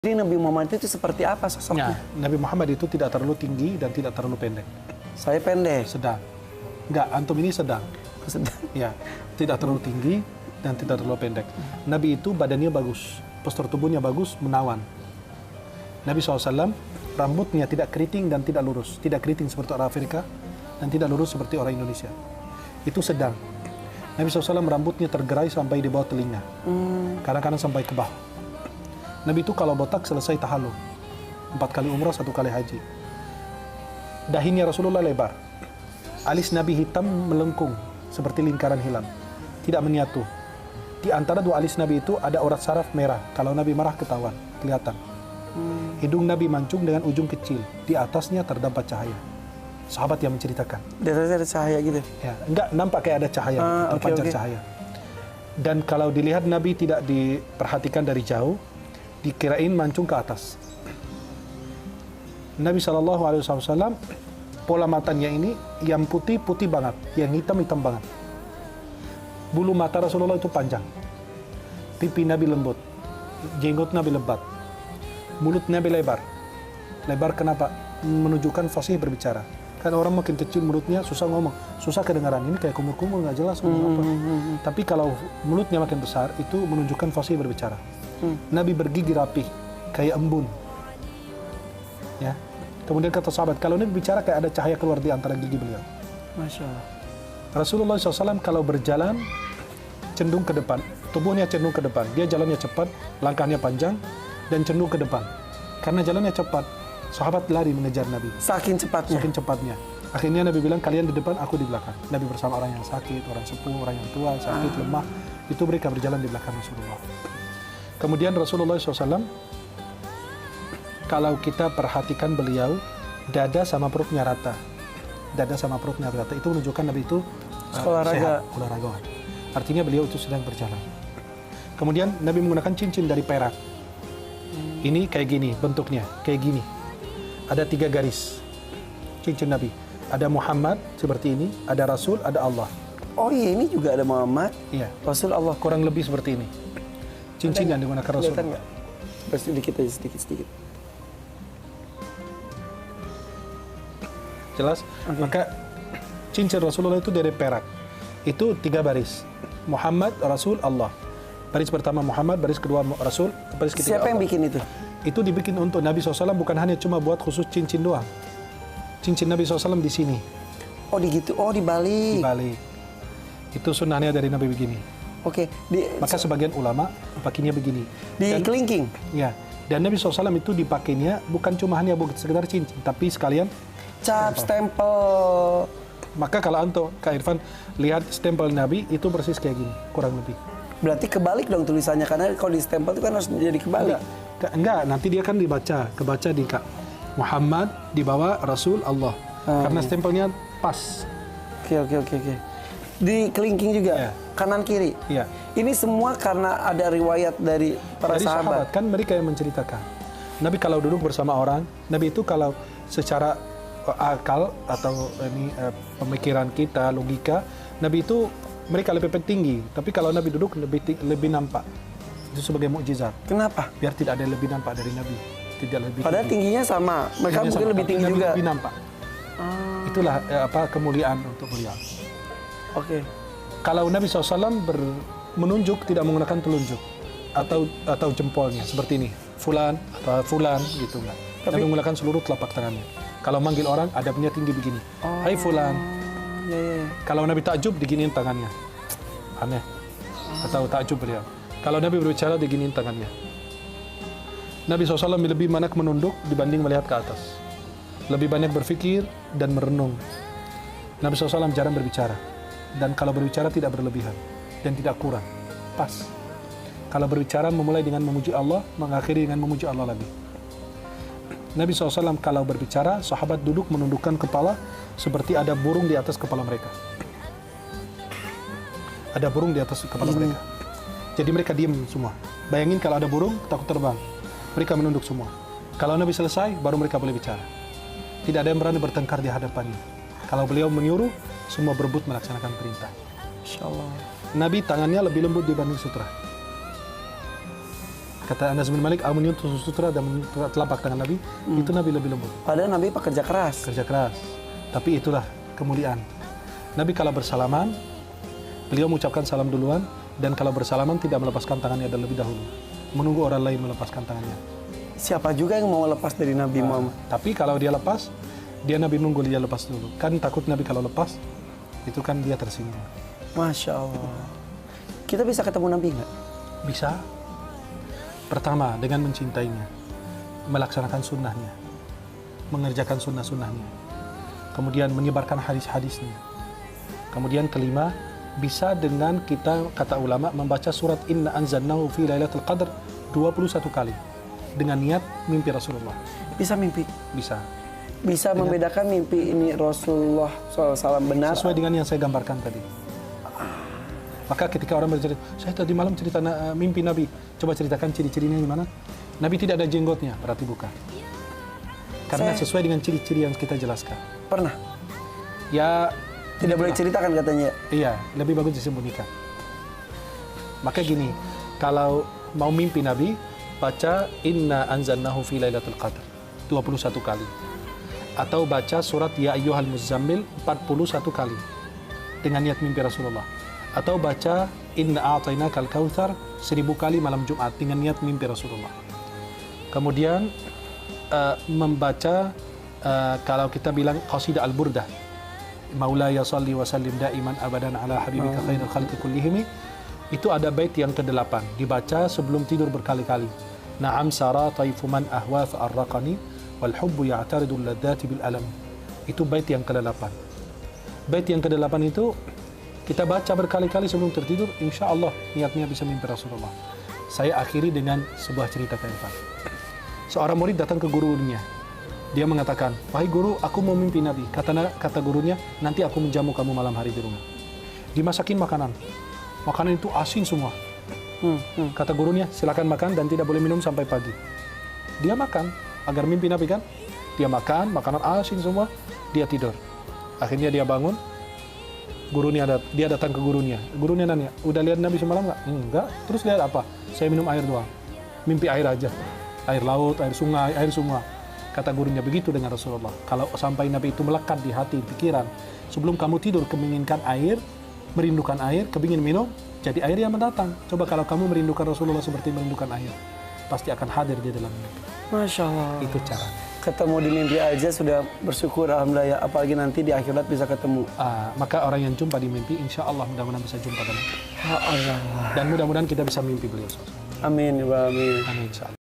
Jadi Nabi Muhammad itu seperti apa sosoknya? Nabi Muhammad itu tidak terlalu tinggi dan tidak terlalu pendek. Saya pendek. Sedang. Enggak, antum ini sedang. Sedang. Ya, tidak terlalu tinggi dan tidak terlalu pendek. Nabi itu badannya bagus, postur tubuhnya bagus, menawan. Nabi SAW rambutnya tidak keriting dan tidak lurus. Tidak keriting seperti orang Afrika dan tidak lurus seperti orang Indonesia. Itu sedang. Nabi SAW rambutnya tergerai sampai di bawah telinga. Kadang-kadang sampai ke bawah. Nabi itu kalau botak selesai tahallul. 4 kali umrah, 1 kali haji. Dahinya Rasulullah lebar. Alis Nabi hitam melengkung seperti lingkaran hilal. Tidak menyatu. Di antara dua alis Nabi itu ada urat saraf merah. Kalau Nabi marah ketahuan, kelihatan. Hidung Nabi mancung dengan ujung kecil. Di atasnya terdapat cahaya. Sahabat yang menceritakan. Di atasnya ada cahaya gitu? Ya, enggak nampak kayak ada cahaya, terpancar cahaya. Dan kalau dilihat Nabi tidak diperhatikan dari jauh, dikirain mancung ke atas. Nabi SAW, pola matanya ini yang putih banget, yang hitam banget. Bulu mata Rasulullah itu panjang, pipi Nabi lembut, jenggot Nabi lebat, mulut Nabi lebar. Lebar kenapa? Menunjukkan fasih berbicara. Kan orang makin kecil mulutnya susah ngomong, susah kedengaran. Ini kayak kumur-kumur nggak jelas ngomong apa. Tapi kalau mulutnya makin besar, itu menunjukkan fasih berbicara. Nabi bergigi rapih, kayak embun. Ya. Kemudian kata sahabat, kalau Nabi bicara kayak ada cahaya keluar di antara gigi beliau. Masya Allah. Rasulullah SAW kalau berjalan cenderung ke depan, tubuhnya cenderung ke depan. Dia jalannya cepat, langkahnya panjang, dan cenderung ke depan. Karena jalannya cepat, sahabat lari mengejar Nabi. Saking cepatnya? Saking cepatnya. Akhirnya Nabi bilang, kalian di depan, aku di belakang. Nabi bersama orang yang sakit, orang sepuh, orang yang tua, sakit, lemah. Itu mereka berjalan di belakang Rasulullah. Kemudian Rasulullah SAW, kalau kita perhatikan beliau, dada sama perutnya rata. Dada sama perutnya rata. Itu menunjukkan Nabi itu sehat, olahragawan. Artinya beliau itu sedang berjalan. Kemudian Nabi menggunakan cincin dari perak. Ini kayak gini bentuknya, kayak gini. Ada 3 garis cincin Nabi. Ada Muhammad seperti ini, ada Rasul, ada Allah. Oh iya, ini juga ada Muhammad, Iya. Rasul, Allah. Kurang lebih seperti ini. Cincin yang digunakan Rasul. Kelihatan nggak? Sedikit aja, sedikit. Jelas? Maka cincin Rasulullah itu dari perak. Itu 3 baris. Muhammad, Rasul, Allah. Baris pertama Muhammad, baris kedua Rasul, baris ketiga Siapa yang Allah. bikin itu? Itu dibikin untuk Nabi SAW, bukan hanya cuma buat khusus cincin doang. Cincin Nabi SAW di sini. Oh gitu, oh dibalik. Dibalik. Itu sunnahnya dari Nabi begini. Oke. Maka sebagian ulama pakainya begini. Di kelingking? Ya. Dan Nabi SAW itu dipakainya bukan cuma hanya buat sekedar cincin, tapi sekalian cap, stempel. Maka kalau anto, Kak Irfan, lihat stempel Nabi itu persis kayak gini, kurang lebih. Berarti kebalik dong tulisannya, karena kalau di stempel itu kan harus jadi kebalik. Enggak, nanti dia kan kebaca di Kak. Muhammad di bawah, Rasul, Allah. Karena stempelnya pas. Oke. Di kelingking juga, Ya. kanan kiri. Iya. Ini semua karena ada riwayat dari para Dari sahabat. kan mereka yang menceritakan. Nabi kalau duduk bersama orang, Nabi itu kalau secara akal atau pemikiran kita, logika, Nabi itu mereka lebih tinggi. Tapi kalau Nabi duduk lebih nampak. Itu sebagai mukjizat. Kenapa? Biar tidak ada yang lebih nampak dari Nabi. Tidak lebih Padahal tinggi. tingginya sama. Mereka mungkin lebih tinggi Nabi juga. lebih nampak. Itulah kemuliaan untuk beliau. Oke. Kalau Nabi SAW menunjuk tidak menggunakan telunjuk atau jempolnya seperti ini, fulan atau fulan gitu enggak. Nabi menggunakan seluruh telapak tangannya. Kalau manggil orang adabnya tinggi begini. Hai fulan. Ya. Kalau Nabi takjub diginiin tangannya. Aneh. Atau takjub beliau. Kalau Nabi berbicara diginiin tangannya. Nabi SAW lebih banyak menunduk dibanding melihat ke atas. Lebih banyak berpikir dan merenung. Nabi SAW jarang berbicara. Dan kalau berbicara tidak berlebihan. Dan tidak kurang. Pas. Kalau berbicara memulai dengan memuji Allah, mengakhiri dengan memuji Allah lagi. Nabi SAW kalau berbicara, sahabat duduk menundukkan kepala seperti ada burung di atas kepala mereka. Ada burung di atas kepala mereka. Jadi mereka diam semua. Bayangin kalau ada burung, takut terbang. Mereka menunduk semua. Kalau Nabi selesai, baru mereka boleh bicara. Tidak ada yang berani bertengkar di hadapannya. Kalau beliau menyuruh, semua berebut melaksanakan perintah. Insya Allah. Nabi tangannya lebih lembut dibanding sutra. Kata Anas bin Malik, aku menyentuh sutra dan menyentuh telapak tangan Nabi, itu Nabi lebih lembut. Padahal Nabi pekerja keras. Kerja keras. Tapi itulah kemuliaan. Nabi kalau bersalaman, beliau mengucapkan salam duluan, dan kalau bersalaman tidak melepaskan tangannya terlebih dahulu. Menunggu orang lain melepaskan tangannya. Siapa juga yang mau lepas dari Nabi Muhammad? Tapi kalau dia lepas, Nabi nunggu dia lepas dulu. Kan takut Nabi kalau lepas, itu kan dia tersinggung. Masya Allah. Kita bisa ketemu Nabi nggak? Bisa. Pertama, dengan mencintainya, melaksanakan sunnahnya, mengerjakan sunnah-sunnahnya, kemudian menyebarkan hadis-hadisnya. Kemudian kelima, bisa dengan kita, kata ulama, membaca surat Inna anzalnahu fi lailatul qadr 21 kali dengan niat mimpi Rasulullah. Bisa mimpi? Bisa. Bisa membedakan mimpi ini Rasulullah SAW benar? Sesuai dengan yang saya gambarkan tadi. Maka ketika orang bercerita, saya tadi malam cerita mimpi Nabi, coba ceritakan ciri-cirinya gimana? Nabi tidak ada jenggotnya, berarti bukan. Karena sesuai dengan ciri-ciri yang kita jelaskan. Pernah? Ya, tidak boleh ceritakan katanya. Iya, lebih bagus disembunyikan. Maka gini, kalau mau mimpi Nabi, baca Inna anzalnahu fi lailatul qadr 21 kali. Atau baca surat Ya ayyuhal muzammil 41 kali dengan niat mimpi Rasulullah. Atau baca Inna a'tainakal kautsar 1000 kali malam Jumat dengan niat mimpi Rasulullah. Kemudian membaca kalau kita bilang qasidah al-burdah, Maulaya salli wa sallim daiman abadan ala habibika khairul khalqi kullihim, itu ada bait yang ke-8 dibaca sebelum tidur berkali-kali. Na'am sara taifu man ahwa fa'arraqani wal hubbu ya'taridu al-ladzati bil alam. Itu bait yang ke-8. Bait yang ke-8 itu kita baca berkali-kali sebelum tertidur, insya Allah niatnya bisa mimpi Rasulullah. Saya akhiri dengan sebuah cerita Kak Irfan. Seorang murid datang ke gurunya. Dia mengatakan, wahai guru, aku mau mimpi Nabi. Kata gurunya, nanti aku menjamu kamu malam hari di rumah. Dimasakin makanan. Makanan itu asin semua. Kata gurunya, silakan makan dan tidak boleh minum sampai pagi. Dia makan, agar mimpi Nabi kan. Dia makan, makanan asin semua, dia tidur. Akhirnya dia bangun, dia datang ke gurunya. Gurunya nanya, udah lihat Nabi semalam nggak? Enggak. Terus lihat apa? Saya minum air doang. Mimpi air aja. Air laut, air sungai, air semua. Kata gurunya begitu dengan Rasulullah. Kalau sampai Nabi itu melekat di hati, pikiran, sebelum kamu tidur kemenginginkan air, merindukan air, kepingin minum, jadi air yang mendatang. Coba kalau kamu merindukan Rasulullah seperti merindukan air, pasti akan hadir di dalam mimpi. Masya Allah. Itu cara. Ketemu di mimpi aja sudah bersyukur, alhamdulillah ya. Apalagi nanti di akhirat bisa ketemu. Maka orang yang jumpa di mimpi, insya Allah mudah-mudahan bisa jumpa dengan Ya Allah. Dan mudah-mudahan kita bisa mimpi beliau. Amin. Amin. Amin. Insya Allah.